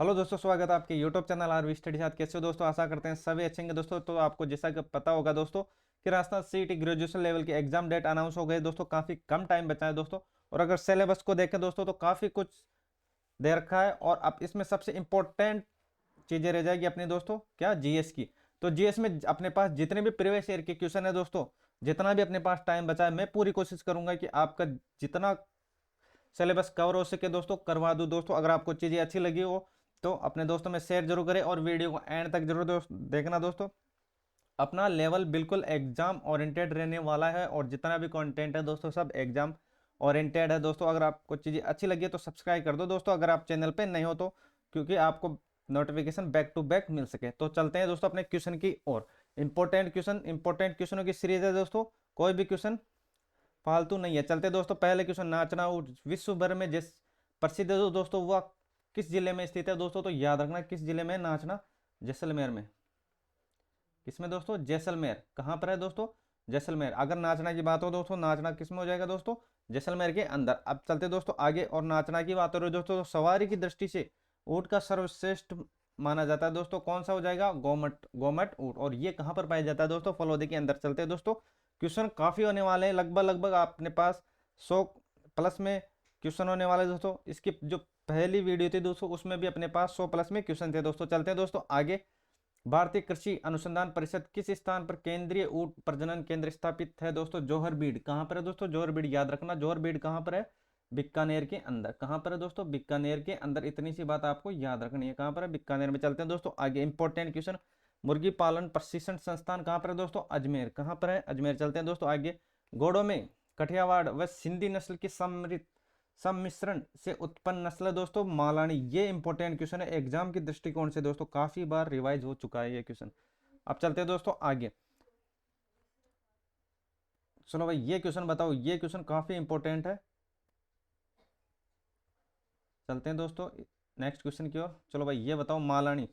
Hello दोस्तों, स्वागत है आपके यूट्यूब चैनल आरवी स्टडी साथ। कैसे हो दोस्तों? आशा करते हैं सभी अच्छे होंगे दोस्तों। तो आपको जैसा कि पता होगा दोस्तों कि राजस्थान सीईटी ग्रेजुएशन लेवल की एग्जाम डेट अनाउंस हो गई दोस्तों। काफी कम टाइम बचा है दोस्तों। और अगर सिलेबस को देखें दोस्तों तो काफी कुछ दे रखा है। और अब इसमें सबसे इंपॉर्टेंट चीजें रह जाएगी अपने दोस्तों, क्या? जीएस की। तो जीएस में अपने पास जितने भी प्रीवियस ईयर के क्वेश्चन है दोस्तों, जितना भी अपने पास टाइम बचा है, मैं पूरी कोशिश करूंगा कि आपका जितना सिलेबस कवर हो सके दोस्तों करवा दूं दोस्तों। अगर आपको चीजें अच्छी लगी हो तो अपने दोस्तों में शेयर जरूर करें और वीडियो को एंड तक जरूर देखना दोस्तों। अपना लेवल बिल्कुल एग्जाम ओरिएंटेड रहने वाला है और जितना भी कंटेंट है दोस्तों सब एग्जाम ओरिएंटेड है दोस्तों। अगर आपको चीज़ें अच्छी लगी है तो सब्सक्राइब कर दो दोस्तों, अगर आप चैनल पे नहीं हो तो, क्योंकि आपको नोटिफिकेशन बैक टू बैक मिल सके। तो चलते हैं दोस्तों अपने क्वेश्चन की ओर। इंपॉर्टेंट क्वेश्चनों की सीरीज है दोस्तों, कोई भी क्वेश्चन फालतू नहीं है। चलते दोस्तों पहले क्वेश्चन। नाचना ऊँट विश्व भर में जिस प्रसिद्ध है दोस्तों वह किस जिले में स्थित है दोस्तों? तो याद रखना किस जिले में नाचना? जैसलमेर में। किसमें दोस्तों? जैसलमेर। कहाँ पर है दोस्तों? जैसलमेर। अगर नाचना की बात हो दोस्तों, नाचना किस में हो जाएगा दोस्तों? जैसलमेर के अंदर। अब चलते दोस्तों आगे। और नाचना की बात हो रही है दोस्तों तो सवारी की दृष्टि से ऊँट का सर्वश्रेष्ठ माना जाता है दोस्तों। कौन सा हो जाएगा? गोमट। गोमट ऊँट। और ये कहाँ पर पाया जाता है दोस्तों? फलौदी के अंदर। चलते हैं दोस्तों, क्वेश्चन काफी होने वाले हैं। लगभग अपने पास 100 प्लस में क्वेश्चन होने वाले दोस्तों। इसकी जो पहली वीडियो थी दोस्तों उसमें भी अपने पास 100 प्लस में क्वेश्चन थे दोस्तों। चलते हैं दोस्तों आगे। भारतीय कृषि अनुसंधान परिषद किस स्थान पर केंद्रीय ऊंट प्रजनन केंद्र स्थापित है दोस्तों? जोहरबीड़। कहाँ पर है दोस्तों? जोहरबीड़। याद रखना जोहरबीड़ कहाँ पर है? बीकानेर के अंदर। कहाँ पर है दोस्तों? बीकानेर के अंदर। इतनी सी बात आपको याद रखनी है, कहाँ पर है? बीकानेर में। चलते हैं दोस्तों आगे। Important question. मुर्गी पालन प्रशिक्षण संस्थान कहाँ पर है दोस्तों? अजमेर। कहाँ पर है? अजमेर। चलते हैं दोस्तों आगे। घोड़ों में कठियावाड़ व सिंधी नस्ल की सम्मिश्रण से उत्पन्न नस्ल है दोस्तों मालानी। ये इंपॉर्टेंट क्वेश्चन है एग्जाम के दृष्टिकोण से दोस्तों, काफी बार रिवाइज हो चुका है ये क्वेश्चन। अब चलते हैं दोस्तों आगे। चलो भाई ये क्वेश्चन बताओ, ये क्वेश्चन काफी इंपॉर्टेंट है। चलते हैं दोस्तों नेक्स्ट क्वेश्चन की ओर। चलो भाई ये बताओ, मालानी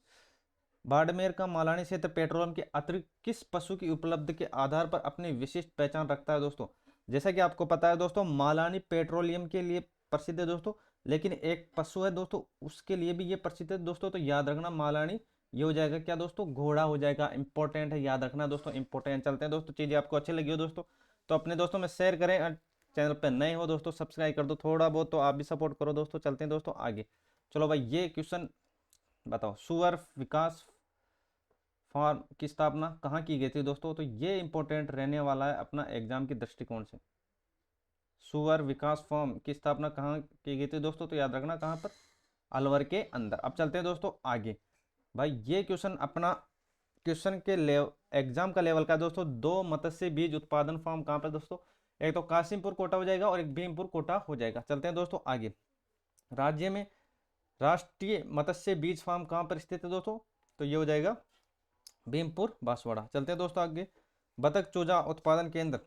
बाड़मेर का मालानी क्षेत्र पेट्रोलियम के अतिरिक्त किस पशु की उपलब्ध के आधार पर अपनी विशिष्ट पहचान रखता है दोस्तों? जैसा कि आपको पता है दोस्तों, मालानी पेट्रोलियम के लिए प्रसिद्ध है दोस्तों, लेकिन एक पशु है दोस्तों उसके लिए भी ये प्रसिद्ध है दोस्तों। तो याद रखना मालानी ये हो जाएगा क्या दोस्तों? घोड़ा हो जाएगा। इंपॉर्टेंट है, याद रखना दोस्तों, इंपॉर्टेंट। चलते हैं दोस्तों, चीजें आपको अच्छी लगी हो दोस्तों तो अपने दोस्तों में शेयर करें। चैनल पर नए हो दोस्तों सब्सक्राइब कर दो, थोड़ा बहुत तो आप भी सपोर्ट करो दोस्तों। चलते हैं दोस्तों आगे। चलो भाई ये क्वेश्चन बताओ, सुअर विकास फार्म की स्थापना कहाँ की गई थी दोस्तों? तो ये इंपॉर्टेंट रहने वाला है अपना एग्जाम के दृष्टिकोण से। सुअर विकास फार्म की स्थापना कहाँ की गई थी दोस्तों? तो याद रखना कहाँ पर? अलवर के अंदर। अब चलते हैं दोस्तों आगे। भाई ये क्वेश्चन अपना क्वेश्चन के एग्जाम का लेवल का है दोस्तों। दो मत्स्य बीज उत्पादन फार्म कहाँ पर दोस्तों? एक तो कासिमपुर कोटा हो जाएगा और एक भीमपुर कोटा हो जाएगा। चलते हैं दोस्तों आगे। राज्य में राष्ट्रीय मत्स्य बीज फार्म कहाँ पर स्थित है दोस्तों? तो ये हो जाएगा भीमपुर बांसवाड़ा। चलते हैं दोस्तों आगे। बतख चूजा उत्पादन केंद्र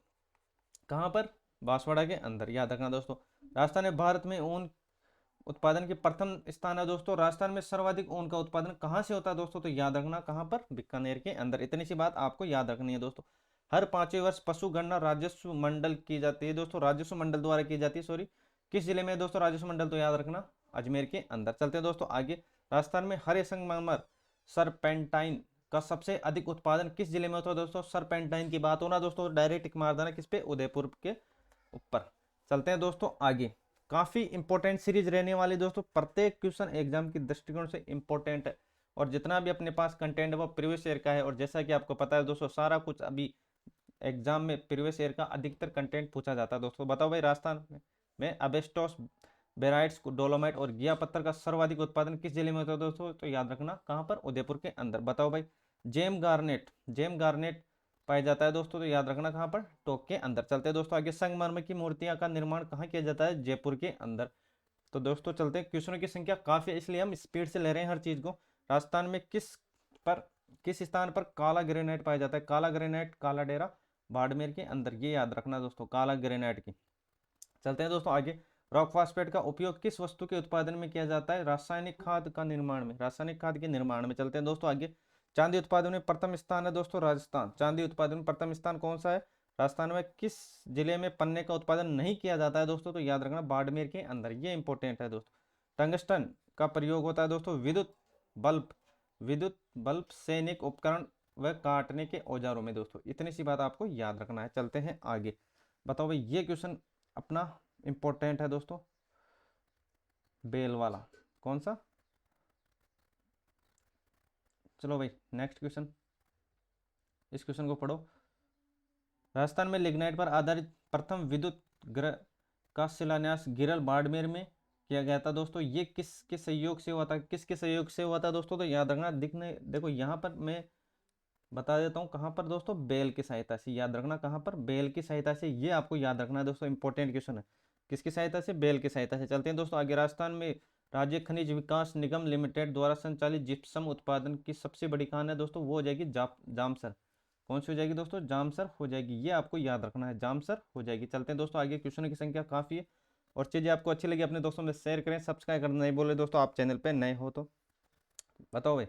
कहाँ पर? बांसवाड़ा के अंदर। याद रखना दोस्तों। राजस्थान में भारत में ऊन उत्पादन के प्रथम स्थान है दोस्तों। राजस्थान में सर्वाधिक ऊन का उत्पादन कहाँ से होता है दोस्तों? तो याद रखना कहाँ पर? बीकानेर के अंदर। इतनी सी बात आपको याद रखनी है दोस्तों। हर 5वें वर्ष पशु गणना राजस्व मंडल की जाती है दोस्तों, राजस्व मंडल द्वारा की जाती है, सॉरी। किस जिले में दोस्तों राजस्व मंडल? तो याद रखना अजमेर के अंदर। चलते हैं दोस्तों आगे। राजस्थान में हरे संगमरमर सरपेंटाइन का सबसे अधिक उत्पादन किस जिले में होता है दोस्तों? सरपेंटाइन की बात हो ना दोस्तों डायरेक्ट टिक मार देना किस पे? उदयपुर के ऊपर। चलते हैं दोस्तों आगे। काफी इंपॉर्टेंट सीरीज रहने वाली दोस्तों, प्रत्येक क्वेश्चन एग्जाम की दृष्टिकोण से इंपॉर्टेंट है। और जितना भी अपने पास कंटेंट है वो प्रीवियस ईयर का है। और जैसा कि आपको पता है दोस्तों सारा कुछ अभी एग्जाम में प्रीवियस ईयर का अधिकतर कंटेंट पूछा जाता है दोस्तों। बताओ भाई राजस्थान में अबेस्टोस बेराइट्स डोलोमाइट और गिया पत्थर का सर्वाधिक उत्पादन किस जिले में होता है दोस्तों? तो याद रखना कहाँ पर? उदयपुर के अंदर। बताओ भाई जेम गार्नेट पाया जाता है दोस्तों, तो याद रखना कहाँ पर? टोंक के अंदर। चलते हैं दोस्तों आगे। संगमरमर की मूर्तियां का निर्माण कहाँ किया जाता है? जयपुर के अंदर। तो दोस्तों चलते हैं, क्वेश्चनों की संख्या काफी है इसलिए हम स्पीड से ले रहे हैं हर चीज को। राजस्थान में पर किस स्थान पर काला ग्रेनाइट पाया जाता है? काला ग्रेनाइट काला डेरा बाड़मेर के अंदर। ये याद रखना दोस्तों काला ग्रेनाइट की। चलते हैं दोस्तों आगे। रॉक फास्फेट का उपयोग किस वस्तु के उत्पादन में किया जाता है? रासायनिक खाद का निर्माण में, रासायनिक खाद के निर्माण में। चलते हैं दोस्तों आगे। चांदी उत्पादन में प्रथम स्थान है दोस्तों राजस्थान। चांदी उत्पादन में प्रथम स्थान कौन सा है? राजस्थान में। किस जिले में पन्ने का उत्पादन नहीं किया जाता है दोस्तों? तो याद रखना बाड़मेर के अंदर। ये इंपॉर्टेंट है दोस्तों। टंगस्टन का प्रयोग होता है दोस्तों? विद्युत बल्ब, सैनिक उपकरण व काटने के औजारों में दोस्तों। इतनी सी बात आपको याद रखना है। चलते हैं आगे। बताओ भाई, ये क्वेश्चन अपना इंपॉर्टेंट है दोस्तों, बेल वाला। कौन सा? चलो भाई नेक्स्ट क्वेश्चन, इस क्वेश्चन को पढ़ो। राजस्थान में लिग्नाइट पर आधारित प्रथम विद्युत गृह का शिलान्यास गिरल बाड़मेर में किया गया था दोस्तों। ये किसके सहयोग से हुआ था? किसके सहयोग से हुआ था दोस्तों? तो याद रखना, दिखने देखो यहाँ पर मैं बता देता हूँ कहाँ पर दोस्तों, बेल की सहायता से। याद रखना कहाँ पर, बेल की सहायता से। ये आपको याद रखना है दोस्तों, इंपॉर्टेंट क्वेश्चन है। किसकी सहायता से? बेल की सहायता से। चलते हैं दोस्तों आगे। राजस्थान में राज्य खनिज विकास निगम लिमिटेड द्वारा संचालित जिप्सम उत्पादन की सबसे बड़ी खान है दोस्तों, वो हो जाएगी जामसर। कौन सी हो जाएगी दोस्तों? जामसर हो जाएगी। ये आपको याद रखना है, जामसर हो जाएगी। चलते हैं दोस्तों आगे। क्वेश्चन की संख्या काफ़ी है, और चीज़ें आपको अच्छी लगी अपने दोस्तों में शेयर करें, सब्सक्राइब करना नहीं बोले दोस्तों, आप चैनल पे नए हो तो। बताओ भाई,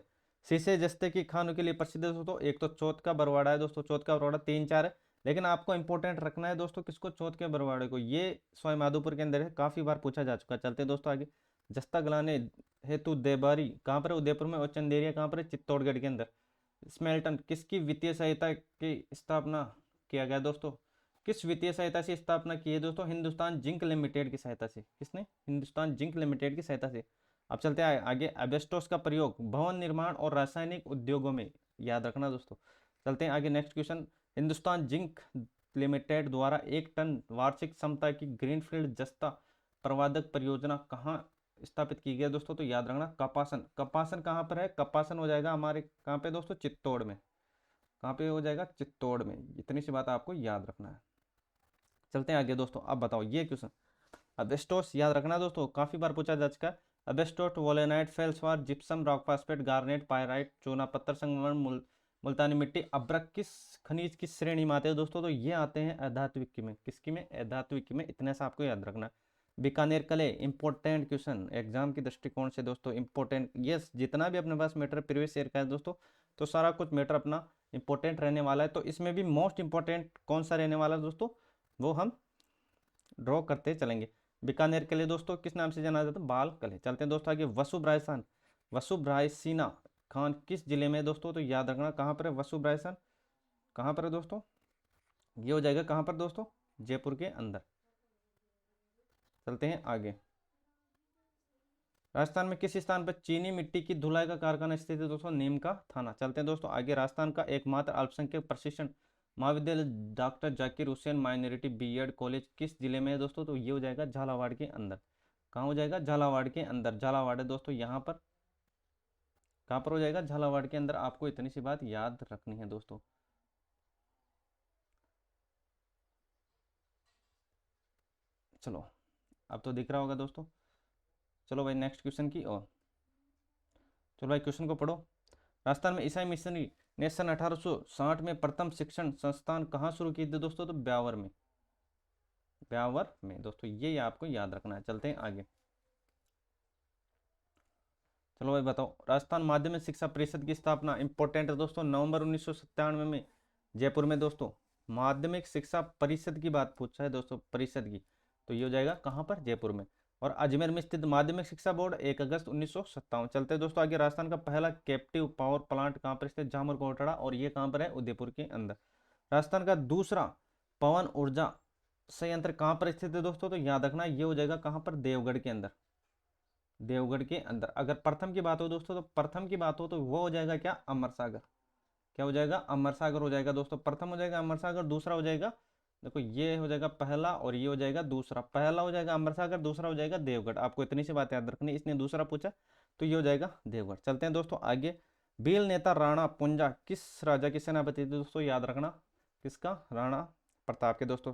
शीशे जस्ते की खानों के लिए प्रसिद्ध है दोस्तों। एक तो चौथ का बरवाड़ा है दोस्तों, चौथ का बरवाड़ा 3-4 है, लेकिन आपको इंपॉर्टेंट रखना है दोस्तों किसको? चौथ के बरवाड़े को। ये सवाई माधोपुर के अंदर है, काफ़ी बार पूछा जा चुका है। चलते हैं दोस्तों आगे। जस्ता गलाने हेतु देबारी कहाँ पर है? उदयपुर में। और चंदेरिया कहाँ पर है? चित्तौड़गढ़ के अंदर। स्मेल्टन किसकी वित्तीय सहायता की स्थापना किया गया दोस्तों? किस वित्तीय सहायता से स्थापना की है दोस्तों? हिंदुस्तान जिंक लिमिटेड की सहायता से। किसने? हिंदुस्तान जिंक लिमिटेड की सहायता से। अब चलते हैं आगे। एबेस्टोस का प्रयोग भवन निर्माण और रासायनिक उद्योगों में। याद रखना दोस्तों। चलते हैं आगे next question. Hindustan zinc limited द्वारा 1 टन वार्षिक क्षमता की ग्रीनफील्ड जस्ता प्रवादक परियोजना कहाँ स्थापित की गई है दोस्तों? तो याद रखना कपासन। कपासन कहाँ पर है? कपासन हो जाएगा हमारे कहाँ पे दोस्तों? चित्तौड़ में। कहाँ पे हो जाएगा? चित्तौड़ में। इतनी सी बात आपको याद रखना है। चलते हैं आगे दोस्तों। अब बताओ ये क्वेश्चन, अबेस्टोस याद रखना दोस्तों, काफी बार पूछा जा चुका है। अबेस्टोस वोलेनाइट, feldspar, gypsum, rock phosphate, garnet, pyrite, चूना पत्थर संगमरमर, मुल्तानी मिट्टी, अब्रक किस खनिज की श्रेणी में आते हैं दोस्तों? तो ये आते हैं अधात्विक में। किसकी में? अधात्विक में। इतना सा आपको याद रखना। बीकानेर कले, इंपॉर्टेंट क्वेश्चन एग्जाम के दृष्टिकोण से दोस्तों, इंपॉर्टेंट। यस, जितना भी अपने पास मैटर प्रीवियस ईयर का है दोस्तों, तो सारा कुछ मैटर अपना इंपॉर्टेंट रहने वाला है। तो इसमें भी मोस्ट इंपॉर्टेंट कौन सा रहने वाला है दोस्तों, वो हम ड्रॉ करते चलेंगे। बीकानेर किले दोस्तों किस नाम से जाना जाता है? बाल किले। चलते हैं दोस्तों आगे। वसुब रायसान, वसुब रायसीना खान किस जिले में है दोस्तों? तो याद रखना कहाँ पर है वसुब रायसान, कहाँ पर है दोस्तों? ये हो जाएगा कहाँ पर दोस्तों? जयपुर के अंदर। चलते हैं आगे। राजस्थान में किस स्थान पर चीनी मिट्टी की धुलाई का कारखाना स्थित है दोस्तों? नीम का थाना। चलते हैं दोस्तों आगे। राजस्थान का एकमात्र अल्पसंख्यक प्रशिक्षण महाविद्यालय doctor Zakir Hussain minority BEd college किस जिले में है दोस्तों? तो ये हो जाएगा झालावाड़ के अंदर। कहाँ हो जाएगा? झालावाड़ के अंदर। झालावाड़ है दोस्तों यहाँ पर। कहाँ पर हो जाएगा? झालावाड़ के अंदर। आपको इतनी सी बात याद रखनी है दोस्तों। चलो, अब तो दिख रहा होगा दोस्तों। चलो भाई नेक्स्ट क्वेश्चन की ओर। चलो भाई क्वेश्चन को पढ़ो। राजस्थान में ईसाई मिशनरी ने सन 1860 में प्रथम शिक्षण संस्थान कहाँ शुरू की थी दोस्तों? तो ब्यावर में। ब्यावर में दोस्तों, ये आपको याद रखना है। चलते हैं आगे। चलो भाई बताओ। राजस्थान माध्यमिक शिक्षा परिषद की स्थापना इंपॉर्टेंट है दोस्तों, नवंबर 1997 में जयपुर में दोस्तों। माध्यमिक शिक्षा परिषद की बात पूछा है दोस्तों, परिषद की, तो ये हो जाएगा कहाँ पर? जयपुर में। और अजमेर में स्थित माध्यमिक शिक्षा बोर्ड 1 अगस्त 1957। चलते हैं दोस्तों आगे। राजस्थान का पहला कैप्टिव पावर प्लांट कहाँ पर स्थित? जामर कोटड़ा, और ये कहाँ पर है? उदयपुर के अंदर। राजस्थान का दूसरा पवन ऊर्जा संयंत्र कहाँ पर स्थित है दोस्तों? तो याद रखना ये हो जाएगा कहाँ पर? देवगढ़ के अंदर। देवगढ़ के अंदर। अगर प्रथम की बात हो दोस्तों, तो प्रथम की बात हो तो वो हो जाएगा क्या? अमर सागर। क्या हो जाएगा? अमर सागर हो जाएगा दोस्तों। प्रथम हो जाएगा अमर सागर, दूसरा हो जाएगा, देखो ये हो जाएगा पहला, और ये हो जाएगा दूसरा। पहला हो जाएगा अमर सागर, दूसरा हो जाएगा देवगढ़। आपको इतनी सी बात याद रखनी। इसने दूसरा पूछा, तो ये हो जाएगा देवगढ़। चलते हैं दोस्तों आगे। भील नेता राणा पुंजा किस राजा की सेनापति थे दोस्तों? याद रखना किसका? राणा प्रताप के दोस्तों।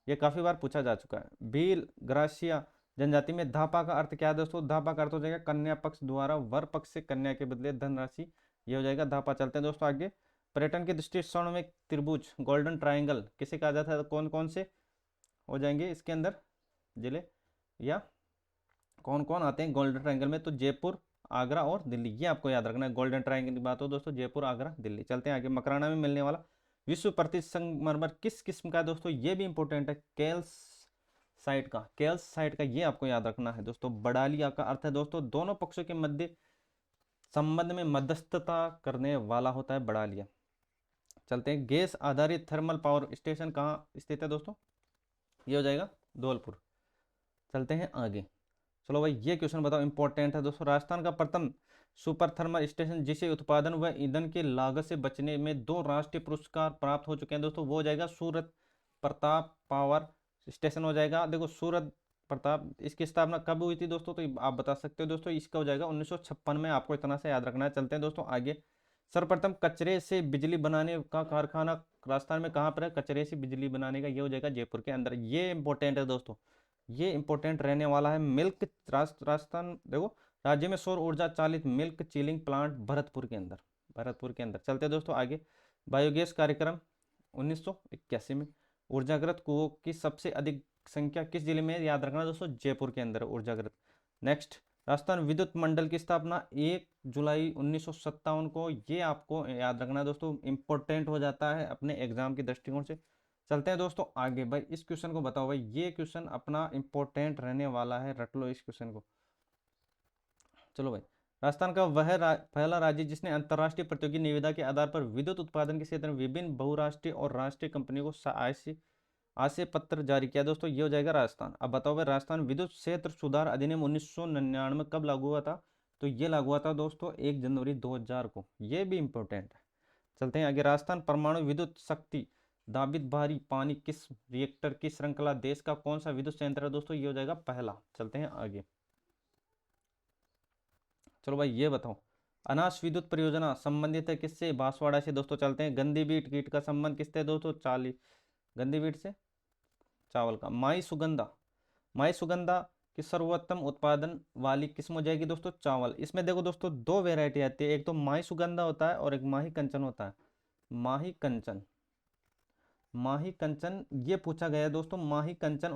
ये काफी बार पूछा जा चुका है। भील ग्रासिया जनजाति में धापा का अर्थ क्या है दोस्तों? धापा का अर्थ हो जाएगा कन्या पक्ष द्वारा वर पक्ष से कन्या के बदले धनराशि। ये हो जाएगा धापा। चलते हैं दोस्तों आगे। पर्यटन की दृष्टि से स्वर्णिम त्रिभुज गोल्डन ट्रायंगल किसे कहा जाता है? कौन कौन से हो जाएंगे इसके अंदर जिले, या कौन कौन आते हैं गोल्डन ट्रायंगल में? तो जयपुर, आगरा और दिल्ली। ये आपको याद रखना है। गोल्डन ट्रायंगल की बात हो दोस्तों, जयपुर, आगरा, दिल्ली। चलते हैं आगे। मकराना में मिलने वाला विश्व प्रसिद्ध संगमरमर किस किस्म का है दोस्तों? ये भी इंपॉर्टेंट है। साइट का, केल्स साइट का, ये आपको याद रखना है दोस्तों। बड़ालिया का अर्थ है दोस्तों दोनों पक्षों के मध्य संबंध में मध्यस्थता करने वाला होता है बड़ालिया। चलते हैं, गैस आधारित थर्मल पावर स्टेशन कहाँ स्थित है दोस्तों, ये हो जाएगा धौलपुर। चलते हैं आगे, चलो भाई ये क्वेश्चन बताओ, इंपॉर्टेंट है दोस्तों। राजस्थान का प्रथम सुपर थर्मल स्टेशन जिसे उत्पादन व ईंधन की लागत से बचने में 2 राष्ट्रीय पुरस्कार प्राप्त हो चुके हैं दोस्तों, वो हो जाएगा सूरत प्रताप पावर स्टेशन हो जाएगा। देखो सूरत प्रताप, इसकी स्थापना कब हुई थी दोस्तों, तो आप बता सकते हो दोस्तों, इसका हो जाएगा 1956 में, आपको इतना से याद रखना है। चलते हैं दोस्तों आगे, सर्वप्रथम कचरे से बिजली बनाने का कारखाना राजस्थान में कहाँ पर है, कचरे से बिजली बनाने का, ये हो जाएगा जयपुर के अंदर। ये इंपॉर्टेंट है दोस्तों, ये इंपॉर्टेंट रहने वाला है। मिल्क राजस्थान देखो, राज्य में सौर ऊर्जा चालित मिल्क चिलिंग प्लांट भरतपुर के अंदर, भरतपुर के अंदर। चलते हैं दोस्तों आगे, बायोगैस कार्यक्रम 1981 में। ऊर्जागृत कुओं की सबसे अधिक संख्या किस जिले में, याद रखना दोस्तों, जयपुर के अंदर ऊर्जागृत। नेक्स्ट, राजस्थान विद्युत मंडल की स्थापना 1 जुलाई 1957 को, ये आपको याद रखना दोस्तों, इंपॉर्टेंट हो जाता है अपने एग्जाम के दृष्टिकोण से। चलते हैं दोस्तों आगे, भाई इस क्वेश्चन को बताओ, भाई ये क्वेश्चन अपना इंपॉर्टेंट रहने वाला है, रट लो इस क्वेश्चन को। चलो भाई, राजस्थान का वह पहला राज्य जिसने अंतर्राष्ट्रीय प्रतियोगी निविदा के आधार पर विद्युत उत्पादन के क्षेत्र में विभिन्न बहुराष्ट्रीय और राष्ट्रीय कंपनियों को आशय पत्र जारी किया दोस्तों, ये हो जाएगा राजस्थान। अब बताओ भाई, राजस्थान विद्युत क्षेत्र सुधार अधिनियम 1999 कब लागू हुआ था, तो ये लागू हुआ था दोस्तों 1 जनवरी 2000 को, ये भी इंपॉर्टेंट है। चलते हैं आगे, राजस्थान परमाणु विद्युत शक्ति दाबित भारी पानी किस रिएक्टर की श्रृंखला देश का कौन सा विद्युत संयंत्र है दोस्तों, ये हो जाएगा पहला। चलते हैं आगे, चलो भाई ये बताओ, अनास विद्युत परियोजना संबंधित है किससे, बांसवाड़ा से दोस्तों। चलते हैं, गंदी बीट कीट का संबंध किससे दोस्तों, गंदी बीट से चावल का। माई सुगंधा की सर्वोत्तम उत्पादन वाली किस्म हो जाएगी दोस्तों चावल। इसमें देखो दोस्तों 2 वेरायटी आती है, एक तो माई सुगंधा होता है और एक माही कंचन होता है। माही कंचन ये पूछा गया है दोस्तों, माही कंचन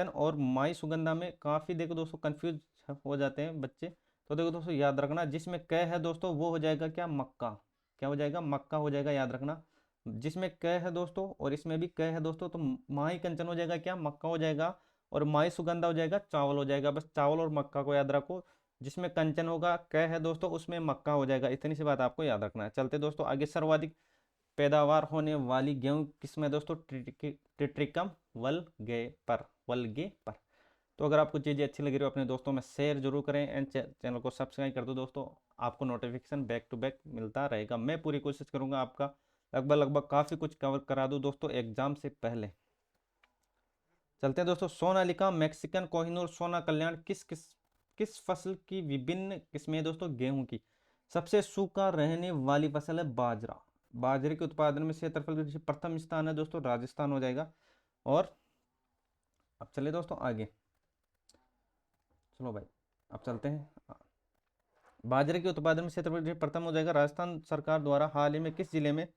और माई सुगंधा में काफी देखो दोस्तों कंफ्यूज हो जाते हैं बच्चे। तो देखो दोस्तों याद रखना, जिसमें क है दोस्तों वो हो जाएगा क्या, मक्का, क्या हो जाएगा, मक्का हो जाएगा, याद रखना। जिसमें क है दोस्तों और इसमें भी क है दोस्तों, तो माही कंचन हो जाएगा क्या, मक्का हो जाएगा, और माही सुगंधा हो जाएगा चावल हो जाएगा। बस चावल और मक्का को याद रखो, जिसमें कंचन होगा क है दोस्तों उसमें मक्का हो जाएगा, इतनी सी बात आपको याद रखना है। चलते दोस्तों आगे, सर्वाधिक पैदावार होने वाली गेहूं किसमें दोस्तों, टिट्रिकम वल्गे पर। तो अगर आपको चीज़ें अच्छी लग रही हो अपने दोस्तों में शेयर जरूर करें एंड चैनल को सब्सक्राइब कर दो दोस्तों, आपको नोटिफिकेशन बैक टू बैक मिलता रहेगा। मैं पूरी कोशिश करूंगा आपका लगभग काफ़ी कुछ कवर करा दूं दोस्तों एग्जाम से पहले। चलते हैं दोस्तों, सोनालिका, मैक्सिकन कोहिनूर, सोना कल्याण किस फसल की विभिन्न किस्में हैं दोस्तों, गेहूं की। सबसे सूखा रहने वाली फसल है बाजरा, बाजरे के उत्पादन में क्षेत्रफल प्रथम स्थान है दोस्तों, राजस्थान हो जाएगा। और अब चले दोस्तों आगे, चलो भाई अब चलते हैं, बाजरे के उत्पादन में क्षेत्रफल प्रथम हो जाएगा राजस्थान। सरकार द्वारा हाल ही में किस जिले में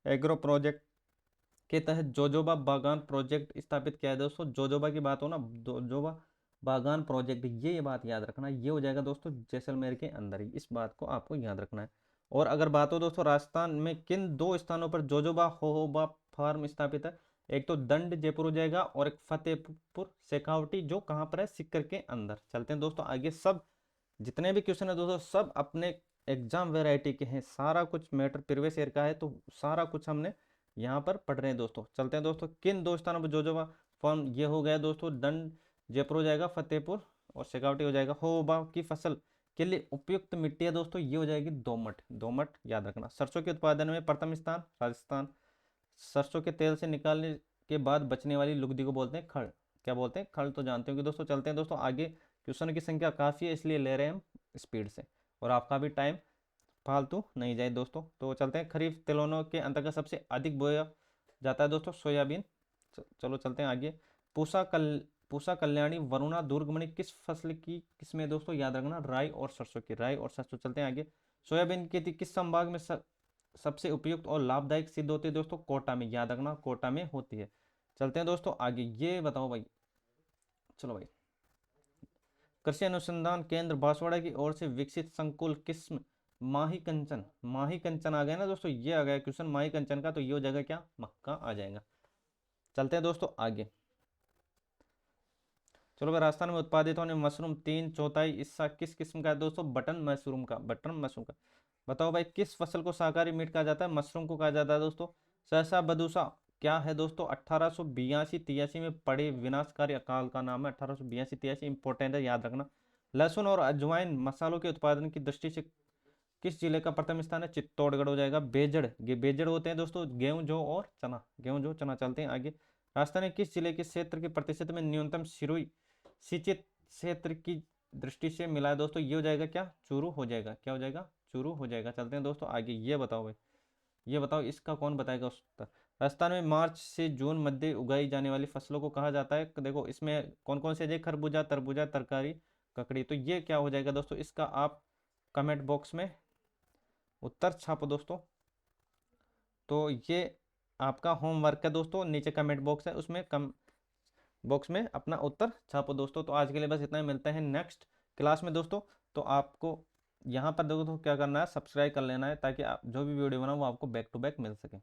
एग्रो प्रोजेक्ट के तहत जोजोबा बागान प्रोजेक्ट स्थापित किया है दोस्तों। जोजोबा की बात हो ना, जोजोबा बागान प्रोजेक्ट, ये बात याद रखना, ये हो जाएगा दोस्तों जैसलमेर के अंदर ही, इस बात को आपको याद रखना है। और अगर बात हो दोस्तों राजस्थान में किन 2 स्थानों पर जोजोबा होहोबा फार्म स्थापित है, एक तो दंड जयपुर हो जाएगा और एक फतेहपुर शेखावटी, जो कहाँ पर है, सिक्कर के अंदर। चलते हैं दोस्तों आगे, सब जितने भी क्वेश्चन है दोस्तों सब अपने एग्जाम वेराइटी के हैं, सारा कुछ मैटर प्रीवियस ईयर का है, तो सारा कुछ हमने यहाँ पर पढ़ रहे हैं दोस्तों। चलते हैं दोस्तों, किन 2 स्थानों पर जोजोबा फॉर्म, ये हो गया दोस्तों दंड जयपुर हो जाएगा, फतेहपुर और शेखावटी हो जाएगा। होबा की फसल के लिए उपयुक्त मिट्टी है दोस्तों, ये हो जाएगी दोमट याद रखना। सरसों के उत्पादन में प्रथम स्थान राजस्थान। सरसों के तेल से निकालने के बाद बचने वाली लुगदी को बोलते हैं खड़, क्या बोलते हैं, खड़ तो जानते होंगे दोस्तों। चलते हैं दोस्तों आगे, क्वेश्चन की संख्या काफ़ी है इसलिए ले रहे हैं हम स्पीड से, और आपका भी टाइम फालतू नहीं जाए दोस्तों। तो चलते हैं, खरीफ तिलहनों के अंतर्गत सबसे अधिक बोया जाता है दोस्तों सोयाबीन। चलो चलते हैं आगे, पूसा कल्याणी वरुणा दुर्गमणि किस फसल की किस्में दोस्तों, याद रखना राई और सरसों। चलते हैं आगे, सोयाबीन की खेती किस संभाग में सबसे उपयुक्त और लाभदायक सिद्ध होती है दोस्तों, कोटा में, याद रखना कोटा में होती है। चलते हैं दोस्तों आगे, ये बताओ भाई, चलो भाई, कृषि अनुसंधान केंद्र बांसवाड़ा की ओर से विकसित संकुल किस्म माही कंचन आ गया ना दोस्तों, ये आ गया क्वेश्चन माही कंचन का, तो ये हो जाएगा क्या, मक्का आ जाएगा। चलते हैं दोस्तों आगे, चलो भाई, राजस्थान में उत्पादित होने मशरूम 3/4 हिस्सा किस किस्म का है दोस्तों? बटन मशरूम का, बटन मशरूम का। बताओ भाई, किस फसल को शाकाहारी मीट कहा जाता है? मशरूम को कहा जाता है दोस्तों सहसा बदूसा। क्या है दोस्तों? 1882-83 में पड़े विनाशकारी अकाल का नाम है। 1882-83 इंपॉर्टेंट है, याद रखना। लहसुन और अजवाइन मसालों के उत्पादन की दृष्टि से किस जिले का प्रथम स्थान है? चित्तौड़गढ़ हो जाएगा। बेजड़, ये बेजड़ होते हैं दोस्तों गेहूं जौ और चना, गेहूं जौ चना। चलते हैं आगे। राजस्थान में किस जिले के क्षेत्र के प्रतिशत में न्यूनतम सिरोई सिंचित क्षेत्र की दृष्टि से मिला है दोस्तों? ये हो जाएगा क्या? चूरू हो जाएगा। क्या हो जाएगा? चूरू हो जाएगा। चलते हैं दोस्तों आगे। ये बताओ भाई, ये बताओ इसका कौन बताएगा उत्तर? राजस्थान में मार्च से जून मध्य उगाई जाने वाली फसलों को कहा जाता है, देखो इसमें कौन कौन से है? खरबूजा, तरबूजा, तरकारी, ककड़ी। तो ये क्या हो जाएगा दोस्तों? इसका आप कमेंट बॉक्स में उत्तर छापो दोस्तों। तो ये आपका होमवर्क है दोस्तों, नीचे कमेंट बॉक्स है, उसमें कम बॉक्स में अपना उत्तर छापो दोस्तों। तो आज के लिए बस इतना ही, मिलते हैं नेक्स्ट क्लास में दोस्तों। तो आपको यहाँ पर देखो तो क्या करना है, सब्सक्राइब कर लेना है, ताकि आप जो भी वीडियो बनाओ वो आपको बैक टू बैक मिल सके।